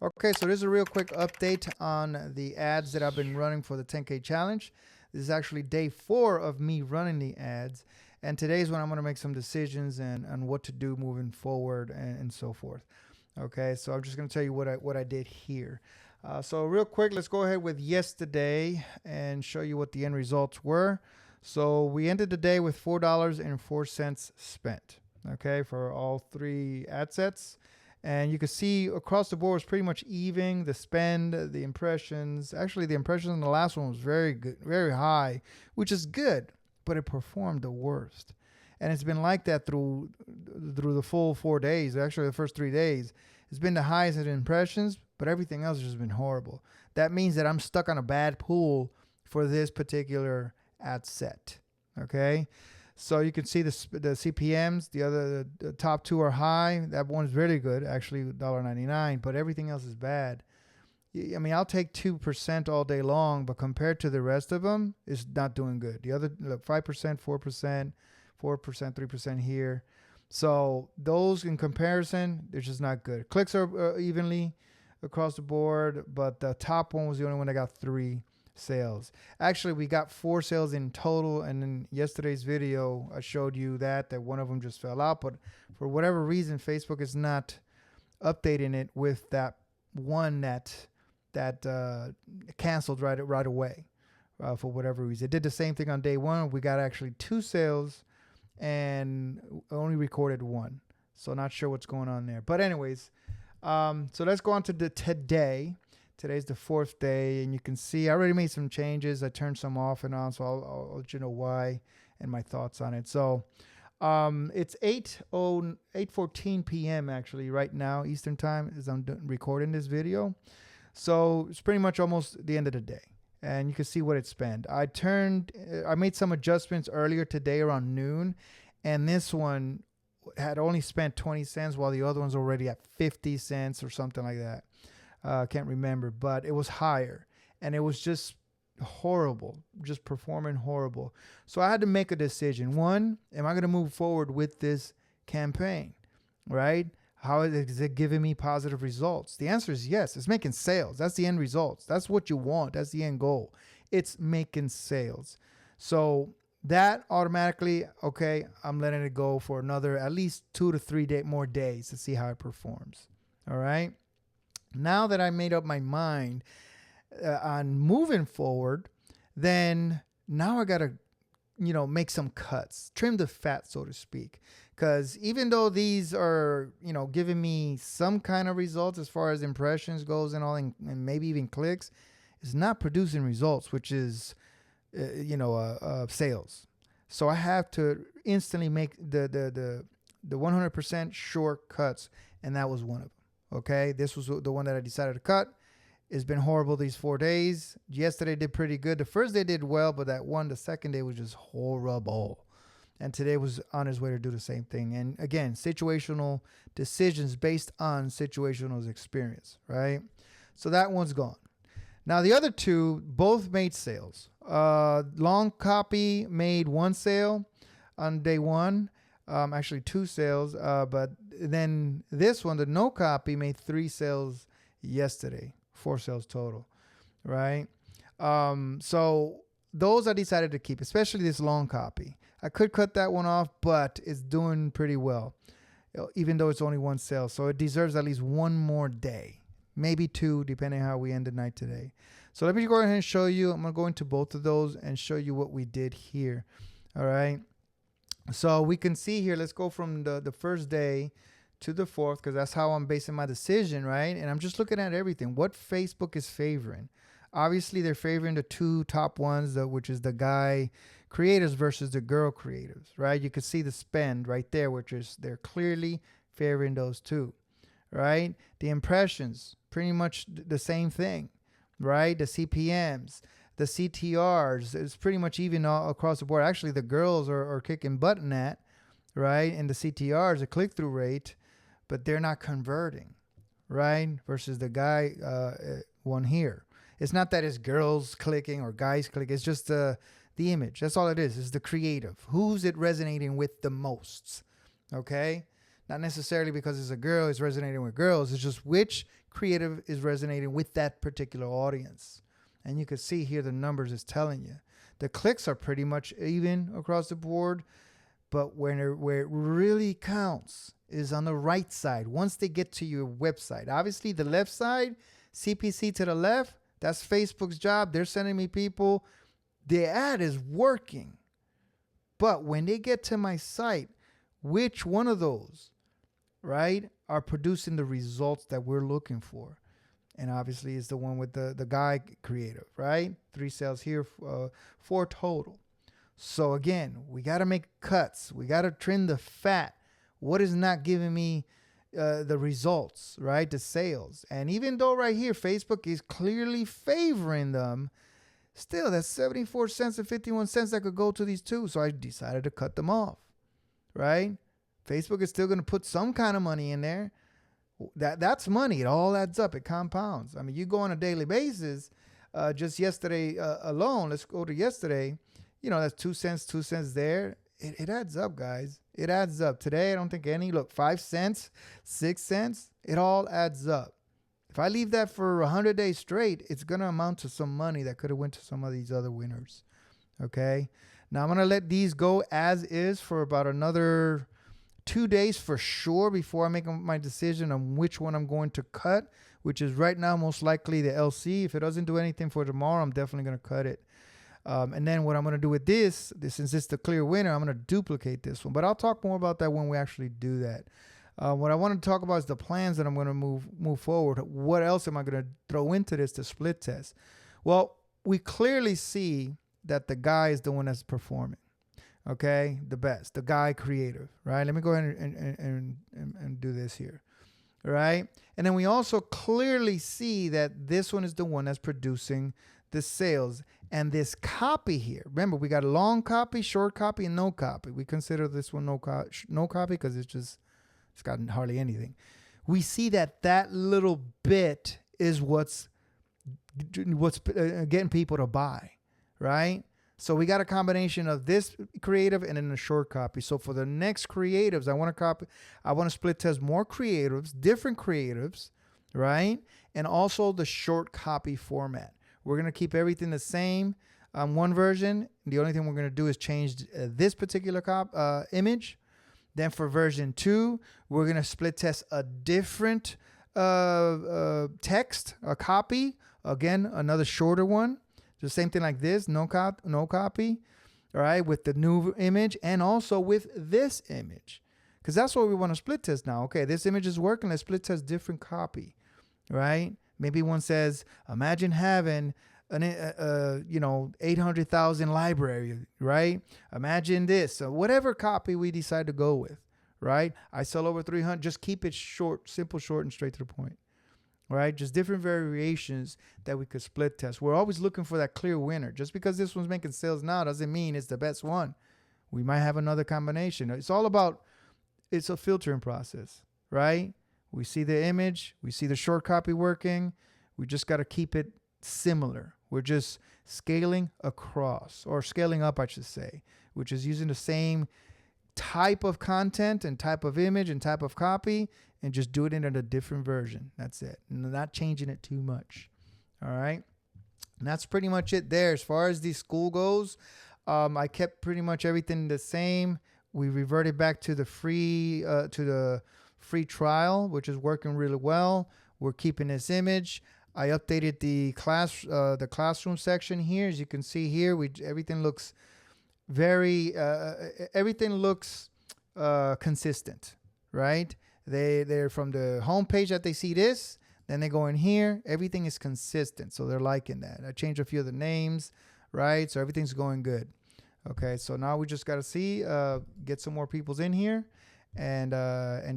Okay, so this is a real quick update on the ads that I've been running for the 10K challenge. This is actually day 4 of me running the ads, and today's when I'm going to make some decisions and what to do moving forward and so forth. Okay, so I'm just going to tell you what I did here. So real quick, let's go ahead with yesterday and show you what the end results were. So we ended the day with $4.04 spent, okay, for all 3 ad sets. And you can see across the board was pretty much even. The spend, the impressions. Actually, the impressions on the last one was very good, very high, which is good, but it performed the worst. And it's been like that through the full 4 days. Actually, the first 3 days, it's been the highest in impressions, but everything else has just been horrible. That means that I'm stuck on a bad pool for this particular ad set. Okay. So you can see the CPMs, the top 2 are high. That one's really good, actually $1.99, but everything else is bad. I mean, I'll take 2% all day long, but compared to the rest of them, it's not doing good. The other 5%, 4%, 3% here. So those in comparison, they're just not good. Clicks are evenly across the board, but the top one was the only one that got 3 sales. Actually, we got 4 sales in total, and in yesterday's video I showed you that one of them just fell out, but for whatever reason Facebook is not updating it with that one that canceled right away for whatever reason. It did the same thing on day 1. We got actually 2 sales and only recorded 1, so not sure what's going on there. But anyways, so let's go on to the today. Today's the 4th day, and you can see I already made some changes. I turned some off and on, so I'll let you know why and my thoughts on it. So it's 8:14 p.m. actually right now Eastern time as I'm recording this video. So it's pretty much almost the end of the day, and you can see what it spent. I made some adjustments earlier today around noon, and this one had only spent 20 cents while the other one's already at 50 cents or something like that. Can't remember, but it was higher, and it was just horrible, just performing horrible. So I had to make a decision. One, am I going to move forward with this campaign, right? How is it giving me positive results? The answer is yes. It's making sales. That's the end results. That's what you want. That's the end goal. It's making sales. So that automatically, okay, I'm letting it go for another at least 2 to 3 more days to see how it performs. All right. Now that I made up my mind on moving forward, then now I got to, make some cuts, trim the fat, so to speak. Because even though these are, giving me some kind of results as far as impressions goes and all, and maybe even clicks, it's not producing results, which is, sales. So I have to instantly make the 100% shortcuts, and that was one of them. Okay, this was the one that I decided to cut. It's been horrible these 4 days. Yesterday did pretty good. The first day did well, but the second day was just horrible. And today was on his way to do the same thing. And again, situational decisions based on situational experience, right? So that one's gone. Now the other 2 both made sales. Long copy made 1 sale on day 1. Actually 2 sales, but then this one, the no copy, made 3 sales yesterday, 4 sales total, right? So those I decided to keep, especially this long copy. I could cut that one off, but it's doing pretty well, even though it's only 1 sale. So it deserves at least 1 more day, maybe 2, depending on how we end the night today. So let me go ahead and show you. I'm going to go into both of those and show you what we did here, all right? So we can see here, let's go from the first day to the 4th, because that's how I'm basing my decision, right? And I'm just looking at everything. What Facebook is favoring. Obviously, they're favoring the 2 top ones, which is the guy creators versus the girl creators, right? You can see the spend right there, which is they're clearly favoring those 2, right? The impressions, pretty much the same thing, right? The CPMs. The CTRs is pretty much even all across the board. Actually, the girls are kicking butt in that, right? And the CTRs, the click-through rate, but they're not converting, right? Versus the guy one here. It's not that it's girls clicking or guys clicking. It's just the image. That's all it is. It's the creative. Who's it resonating with the most? Okay? Not necessarily because it's a girl, it's resonating with girls. It's just which creative is resonating with that particular audience. And you can see here the numbers is telling you. The clicks are pretty much even across the board, but where it really counts is on the right side. Once they get to your website, obviously the left side, CPC to the left, that's Facebook's job. They're sending me people. The ad is working. But when they get to my site, which one of those, right, are producing the results that we're looking for? And obviously it's the one with the guy creative, right? 3 sales here, 4 total. So again, we got to make cuts. We got to trim the fat. What is not giving me the results, right? The sales. And even though right here, Facebook is clearly favoring them, still that's 74 cents and 51 cents that could go to these two. So I decided to cut them off, right? Facebook is still going to put some kind of money in there. That's money. It all adds up. It compounds. I mean, you go on a daily basis. Just yesterday alone, let's go to yesterday. You know, that's 2 cents there. It adds up, guys. It adds up. Today, I don't think any. Look, 5 cents, 6 cents. It all adds up. If I leave that for 100 days straight, it's going to amount to some money that could have went to some of these other winners. Okay? Now, I'm going to let these go as is for about another 2 days for sure before I make my decision on which one I'm going to cut, which is right now most likely the LC. If it doesn't do anything for tomorrow, I'm definitely going to cut it. And then what I'm going to do with this, since it's the clear winner, I'm going to duplicate this one. But I'll talk more about that when we actually do that. What I want to talk about is the plans that I'm going to move forward. What else am I going to throw into this to split test? Well, we clearly see that the guy is the one that's performing. Okay, the best, the guy creative, right? Let me go ahead and do this here, right? And then we also clearly see that this one is the one that's producing the sales. And this copy here, remember, we got a long copy, short copy, and no copy. We consider this one no copy because it's got hardly anything. We see that little bit is what's getting people to buy, right? So we got a combination of this creative and then a short copy. So for the next creatives, I want to split test more creatives, different creatives, right? And also the short copy format. We're going to keep everything the same on one version. The only thing we're going to do is change this particular image. Then for version 2, we're going to split test a different text, a copy. Again, another shorter one. The same thing like this, no copy, all right, with the new image and also with this image. Because that's what we want to split test now. Okay, this image is working. Let's split test different copy, right? Maybe one says, imagine having an 800,000 library, right? Imagine this. So whatever copy we decide to go with, right? I sell over 300. Just keep it short, simple, short, and straight to the point. Right? Just different variations that we could split test. We're always looking for that clear winner. Just because this one's making sales now doesn't mean it's the best one. We might have another combination. It's all about, it's a filtering process, right? We see the image, we see the short copy working. We just got to keep it similar. We're just scaling across, or scaling up, I should say, which is using the same type of content and type of image and type of copy and just do it in a different version. That's it. Not changing it too much. All right. And that's pretty much it there. As far as the school goes, I kept pretty much everything the same. We reverted back to the free trial, which is working really well. We're keeping this image. I updated the classroom section here. As you can see here, everything looks consistent, right? They're from the homepage that they see this, then they go in here. Everything is consistent, so they're liking that. I changed a few of the names, right? So everything's going good. Okay, so now we just got to see, get some more peoples in here, and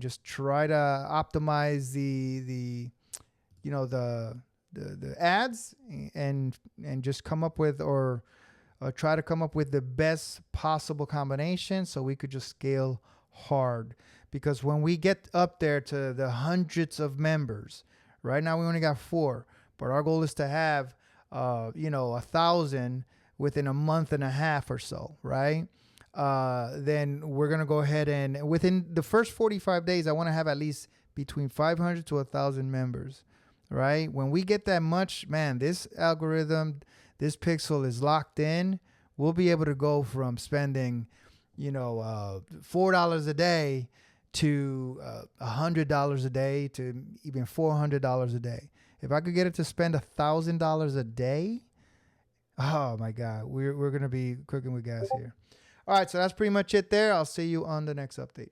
just try to optimize the ads and just come up with try to come up with the best possible combination so we could just scale hard. Because when we get up there to the hundreds of members, right now we only got 4, but our goal is to have 1,000 within a month and a half or so, right? then we're going to go ahead and within the first 45 days, I want to have at least between 500 to 1,000 members, right? When we get that much, man, this algorithm, this pixel is locked in. We'll be able to go from spending, $4 a day to $100 a day to even $400 a day. If I could get it to spend $1,000 a day, oh my God, we're going to be cooking with gas here. All right, so that's pretty much it there. I'll see you on the next update.